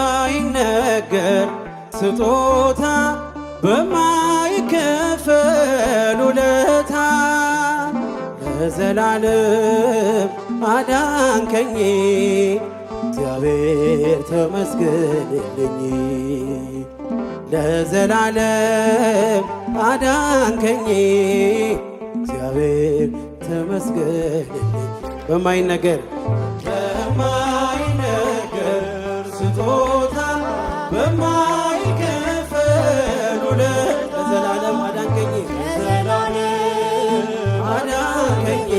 በማይነገር ስጦታ በማይከፈል ውለታ ለዘላለም አዳንከኝ እግዚአብሔር ተመስገንልኝ። ለዘላለም አዳንከኝ እግዚአብሔር ተመስገንልኝ። በማይነገር ስጦታ በማይከፈል ውለታ ለዘላለም አዳንከኝ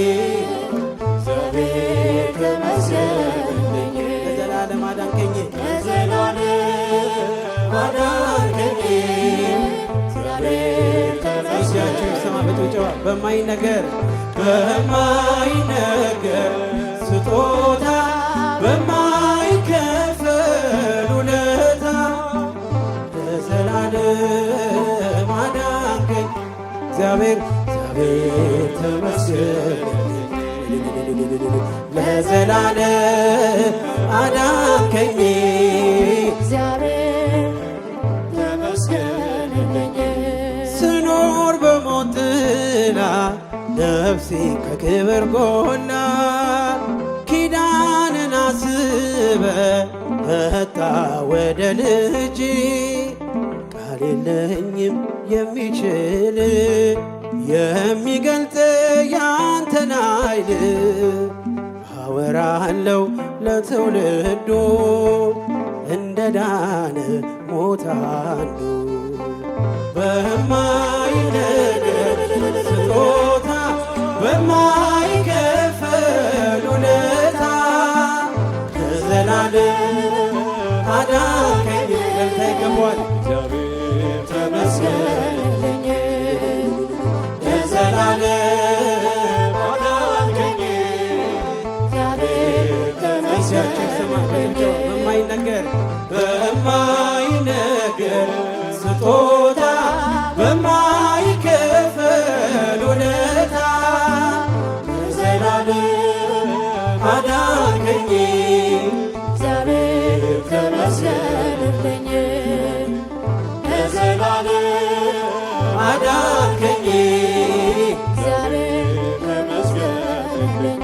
እግዚአብሔር ተመስገንልኝ። ለዘላለም አዳንከኝ እግዚአብሔር ተመስገንልኝ። ሰማ በጭብጨባ በማይነገር ስጦታ በማይከፈል ውለታ ለዘላለም አዳንከኝ እግዚአብሔር ተመስገንልኝ። ለዘላለም አዳንከኝ እግዚአብሔር ተመስገንልኝ። ስኖር በሞት ጥላ ነፍሴ ከክብር ጎና ኪዳንን አስበ መጣ ወደ ልጅ ቃል የለኝም የሚችል የሚገልጥ ያንተን ኃይል አወራለሁ ለትውልዱ እንደ ዳነ ሞት አንዱ በማይነገር ስጦታ በማይከፈል ውለታ ለዘላለም አዳንከኝ ለንተ ይገባዋል እግዚአብሔር ተመስገንልኝ። ለዘላለም አዳንከኝ እግዚአብሔር ተመስገንልኝ። በማይነገር ስጦታ በማይከፈል ውለታ ለዘላለም አዳንከኝ እግዚአብሔር ተመስገንልኝ። ለዘላለም አዳንከኝ እግዚአብሔር ተመስገንልኝ።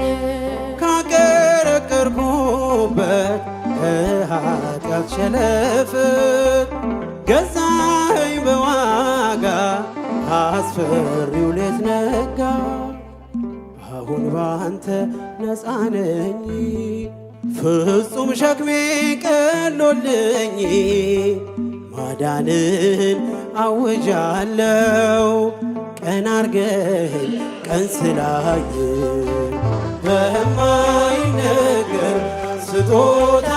ካቀረቀርኩበት ከኃጢአት ሸለፍ ገዛኸኝ በዋጋ አስፈሪው ሌት ነጋ። አሁን ባንተ ነፃ ነኝ ፍጹም ሸክሜ ቀሎልኝ ማዳንን አውጃለው ቀን አርገኝ ቀን ስላየ በማይነገር ስጦታ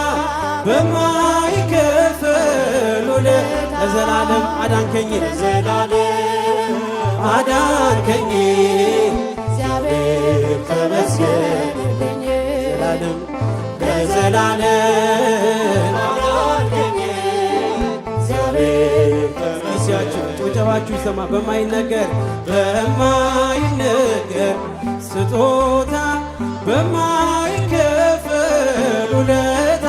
በማይከፈል ውለታ ለዘላለም አዳንከኝ አዳንከኝ እግዚአብሔር ተመስገንልኝ። ለዘላለም አዳንከኝ እግዚአብሔር ተመስገንልኝ። ጭብጨባችሁ ይሰማ። በማይነገር ስጦታ በማይከፈል ውለታ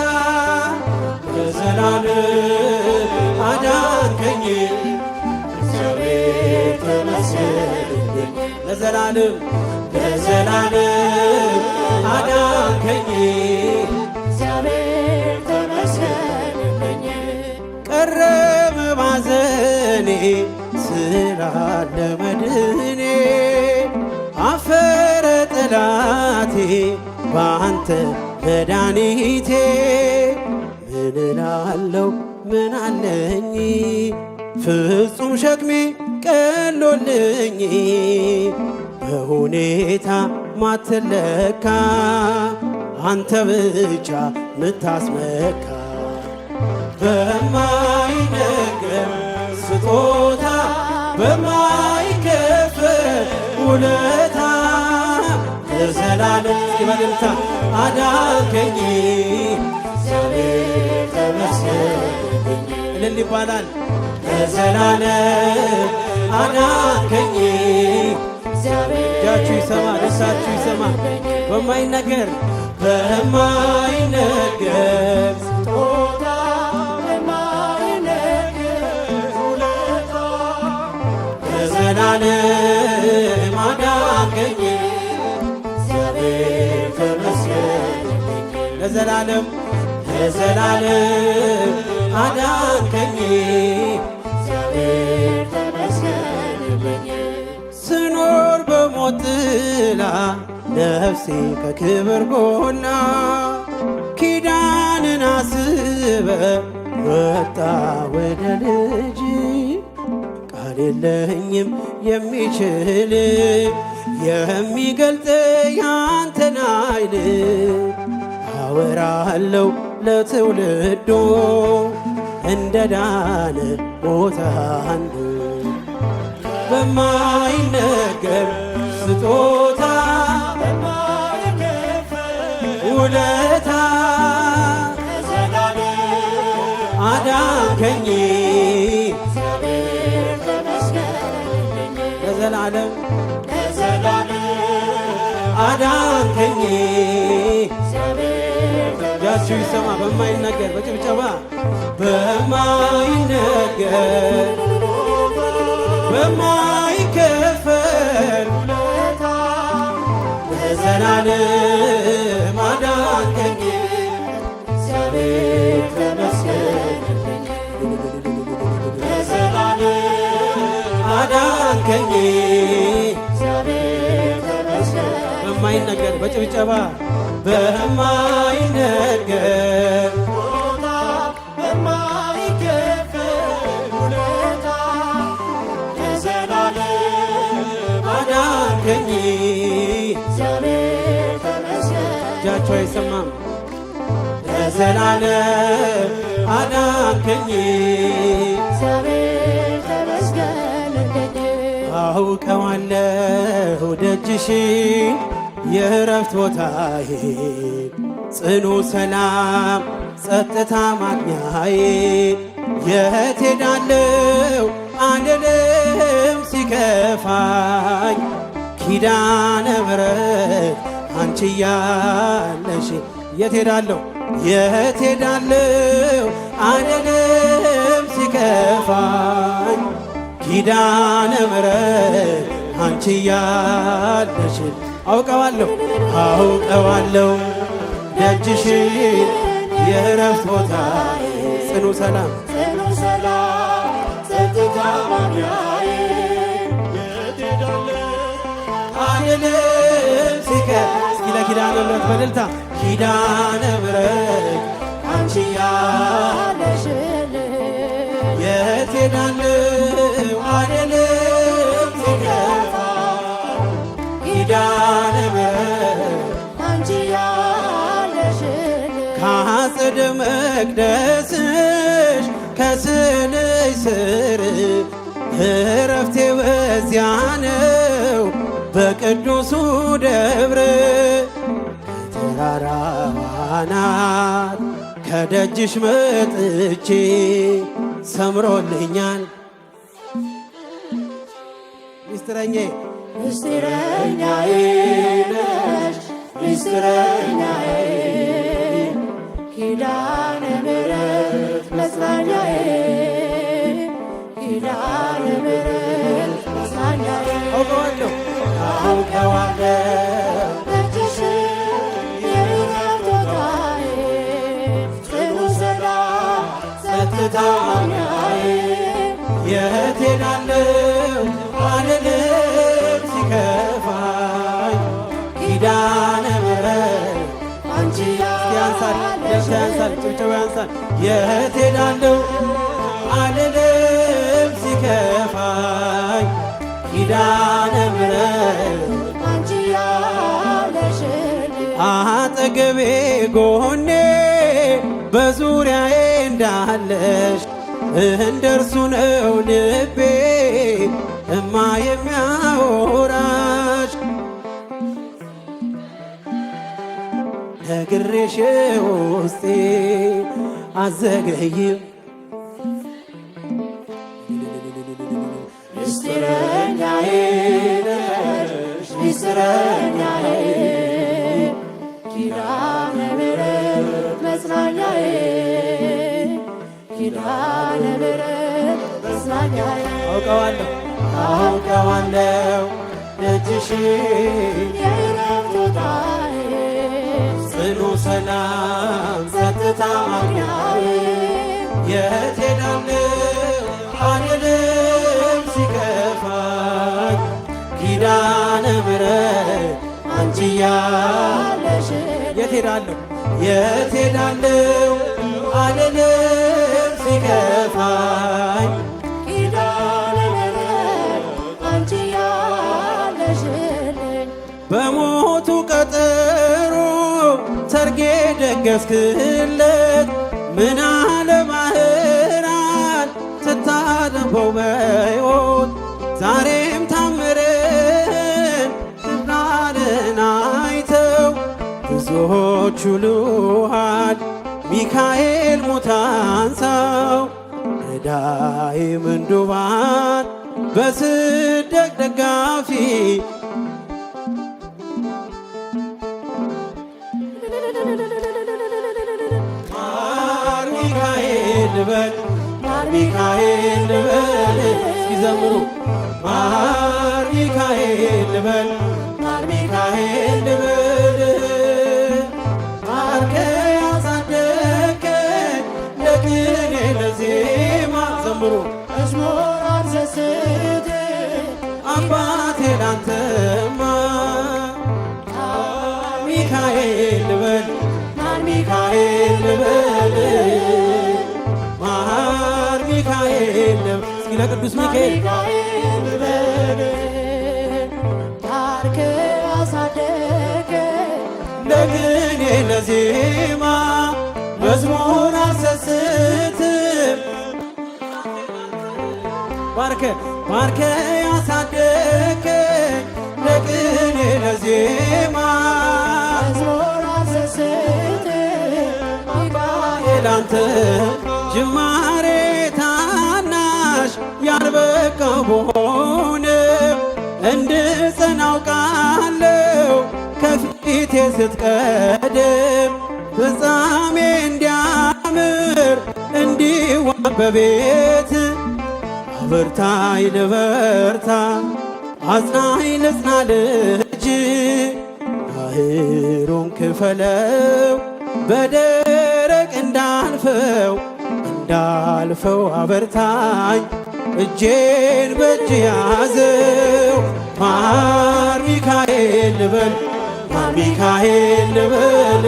ለዘላለም አዳንከኝ እግዚአብሔር ተመስገንልኝ። ለዘላለም አዳንከኝ እግዚአብሔር ተመስገንልኝ። ቀረበ ባዘኔ ስላለ መድኔ አፈረ ጠላቴ በአንተ መድኃኒቴ ምን እላለሁ ምን አለኝ ፍጹም ሸክሜ ቀሎልኝ በሁኔታ ማትለካ አንተ ብቻ ምታስመካ በማይነገር ስጦታ በማይከፈል ውለታ ለዘላለም ይበልታ አዳንከኝ እግዚአብሔር ተመስገንልኝ። እልል ይባላል ለዘላለም አዳንከኝ እግዚአብሔር። እጃችሁ ይሰማ፣ ደስታችሁ ይሰማ። በማይነገር ለዘላለም ለዘላለም አዳንከኝ እግዚአብሔር ተመስገንልኝ። ስኖር በሞት ጥላ ነፍሴ ከክብር ጎና ኪዳንን አስበ ወጣ ወደ ልጅ ቃል የለኝም የሚችል የሚገልጥ ያንተን ኃይል አወራለሁ ለትውልዶ እንደ ዳነ ሞተ አንዱ በማይነገር ስጦታ ውለታ አዳንከኝ ለዘላለም አዳንከኝ። እጃችሁ ይሰማ በማይነገር በጭብጨባ በማይነገር በማይከፈል ለዘላለም አዳንከኝ እግዚአብሔር ተመስገንልኝ። ለዘላለም አዳንከኝ እግዚአብሔር ተመስገንልኝ። በማይነገር በጭብጨባ በማይነገር በማይከፈል ውለታ ለዘላለም አዳንከኝ እግዚአብሔር ተመስገን። እጃችሁ አይሰማም። ለዘላለም አዳንከኝ እግዚአብሔር ተመስገንልኝ። አውቀዋለሁ ደጅሽን የእረፍት ቦታዬ ጽኑ ሰላም ጸጥታ ማግኛዬ የት ሄዳለሁ አንድም ሲከፋኝ ኪዳነ ምሕረት አንቺ ያለሽ የት ሄዳለሁ የት ሄዳለሁ አንድም ሲከፋኝ ኪዳነ ምሕረት አንቺ ያለሽ አውቀዋለሁ አውቀዋለሁ ደጅሽን የእረፍት ቦታ ጽኑ ሰላም ጸጥታ ማግኛዬ የት ሄዳለሁ አንድም ሲከፋኝ እስኪ ለኪዳነ ምሕረት በእልልታ ኪዳነ ምሕረት አንቺ ያለሽልኝ የት ሄዳለሁ አንድም ሲከፋኝ ኪዳነ ምሕረት አንቺ ያለሽልኝ ከአጸደ መቅደስሽ ከስዕልሽ ስር እረፍቴ በዚያ ነው በቅዱሱ ደብር ከተራራው አናት ከደጅሽ መጥቼ ሰምሮልኛል ሚስጥረኛዬ ምስጢረኛዬ ነሽ ምስጢረኛዬ ኪዳነ ምሕረት መጽናኛዬ ኪዳነ ምሕረት መጽናኛዬ አውቀዋለሁ አውቀዋለሁ ደጅሽን የእረፍት ቦታዬ ጽኑ ሰላም ጸጥታ ማግኛዬ የት ሄዳለሁ አንድም ሲከፋኝ ኪዳነ ምሕረት አንቺ ያንሳል ደስታ ያንሳል ጭብጨባ ያንሳል የት ሄዳለሁ አንድም ሲከፋኝ ኪዳነ ምሕረት አንቺ ያለሽልኝ አጠገቤ ጎኔ በዙሪያዬ እንዳለሽ እንደርሱ ነው ልቤ እማ የሚያወራሽ ነግሬሽ ውስጤ አዘገይም ምስጢረኛዬ ነሽ ምስጢረኛዬ ኪዳነ ምሕረት መጽናኛዬ ኪዳነ ምሕረት መጽናኛዬ አውቀዋለሁ ደጅሽን የእረፍት ቦታዬ ጽኑ ሰላም ጸጥታ ማግኛዬ የት ሄዳለሁ አልልም ሲከፋኝ ኪዳነ ምሕረት አንቺ ያለሽ የት ሄዳለሁ አልልም ሲከፋኝ ኪዳነ ምሕረት አንቺ ያለሽልኝ በሞቱ ቀጠሮ ሰርጌ ደገስክለት ምን አለ ባህራን ስታነበው በሕይወት ዛሬም ታምርን ስራርን አይተው ብዙዎች ይሉሃል ሚካኤል ሙታንሳው ረዳኢ ምንዱባን በስደት ደጋፊ ማር ሚካኤል ልበል ማር ሚካኤል ልበል ሲዘምሩ ማር ሚካኤል ልበል ማር ሚካኤል ልበል ባርከ ያሳደገኝ ለቅኔ ለዜማ ዘምሩ መዝሙር አልሰስት አባቴ ላንተማ ሚካኤል ልበል ማር ሚካኤል ልበል ማር ሚካኤል ልበል እስኪ ለቅዱስ ሚካኤል ባርከ ያሳደገኝ ለቅኔ ለዜማ መዝሙር አልሰስትም ባርከ ያሳደገኝ ለቅኔ ለዜማ መዝሙር አልሰስት ላንተ ጅማሬ ታናሽ ያልበቃው ብሆንም እንድጸና አውቃለሁ ከፊቴ ስትቀድም ፍጻሜ እንዲያምር እንዲዋብ በቤት አበርታኝ ልበርታ አጽናኝ ልጽና ልጅ ባህሩን ክፈለው በደረቅ እንዳልፈው አበርታኝ እጄን በእጅ ያዘው ማር ሚካኤል ልበል ማር ሚካኤል ልበል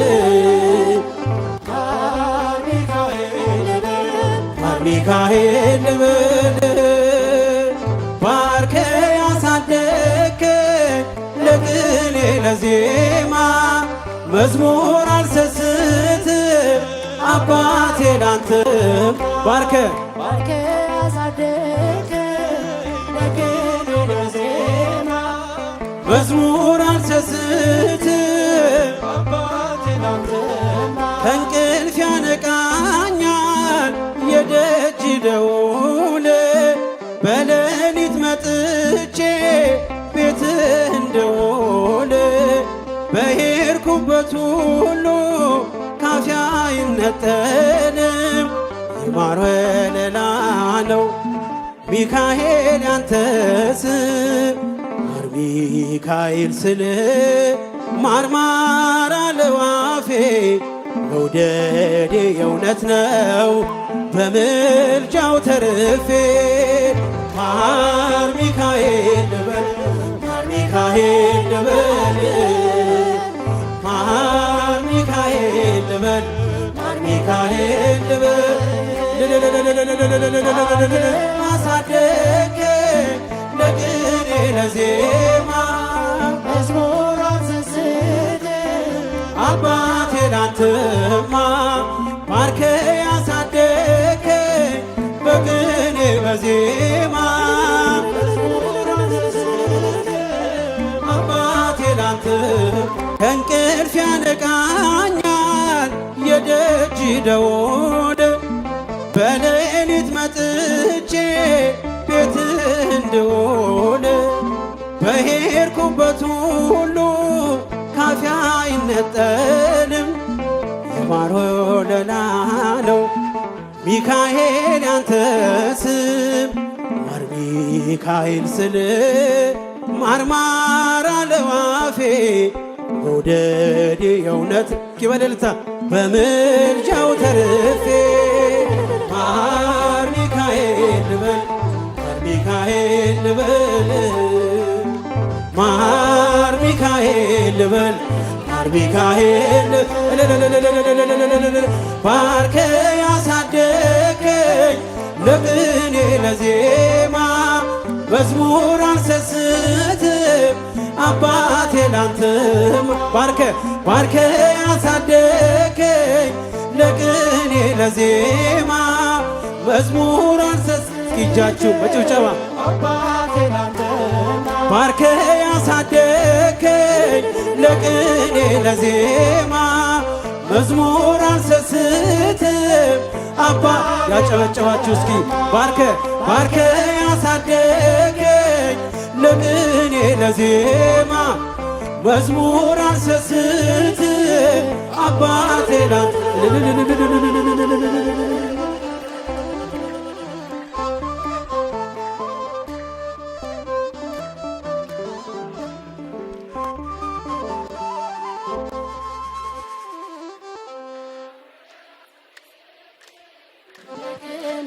ማር ሚካኤል ልበል ባርከ ያሳደገኝ ለቅኔ ለዜማ መዝሙር አልሰስትም አባቴ ላንተም ባርከ ያሳደገኝ ለቅኔ ለዜማ መዝሙር አልሰስትም አባቴ ላንተም ከእንቅልፍ ያነቃኛል የደጅ ደውል በሌሊት መጥቼ ቤትህ እንደውል በሄድኩበት ሁሉ ካፊያ አይነጠልም የማር ወለላ ነው ሚካኤል ያንተ ስም ማር ሚካኤል ስል ማርማር አለው አፌ መውደዴ የእውነት ነው በምልጃው ተርፌ ማር ሚካኤል ልበል ማር ሚካኤል ልበል ማር ሚካኤል ልበል ማር ሚካኤል ልበል አሳደገኝ ለቅኔ ለዜማ መዝሙር አልሰስት አባቴ ላንተማ ባርከ ያሳደገኝ በቅኔ በዜማ አባቴ ላንተ ከእንቅልፍ ያነቃኛል የደጅ ደወል በሌሊት መጥቼ ቤትህ እንድውል በሄድኩበት ሁሉ ካፊያ አይነጠልም የማር ወለላ ነው ሚካኤል ያንተ ስም ማር ሚካኤል ስል ማርማር አለው አፌ መውደድ የእውነት ኪበደልታ በምልጃው ተርፌ ማር ሚካኤል ልበል ማር ሚካኤል ልበል ማር ሚካኤል ልበል ማር ሚካኤል ባርከ ያሳደገኝ ለቅኔ ለዜማ መዝሙር አልሰስትም አባቴ ላንተም ባርከ ያሳደገኝ ለቅኔ ለዜማ መዝሙር አልሰስትም እጃችሁ በጭብጨባ አባቴ ላንተም ባርከ ያሳደገኝ ለቅኔ ለዜማ መዝሙር አልሰስትም አባ ያጨበጨባችሁ እስኪ ባርከ ያሳደገኝ ለቅኔ ለዜማ መዝሙር አልሰስትም አባቴ ላንተ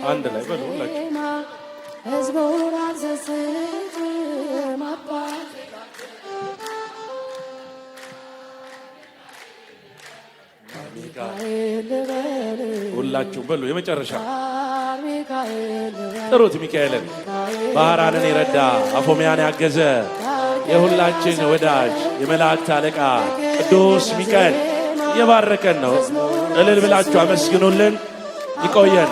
አንድ ላይ በሉ ሁላችሁ መዝሙር አልሰስትም አባቴ ሚካኤል ልበል ሁላችሁ በሉ የመጨረሻ ሚካኤል ልበል ጥሩት ሚካኤልን ባህራንን የረዳ አፎሚያን ያገዘ የሁላችን ወዳጅ የመላእክት አለቃ ቅዱስ ሚካኤል የባረከን ነው። እልል ብላችሁ አመስግኑልን። ይቆየን።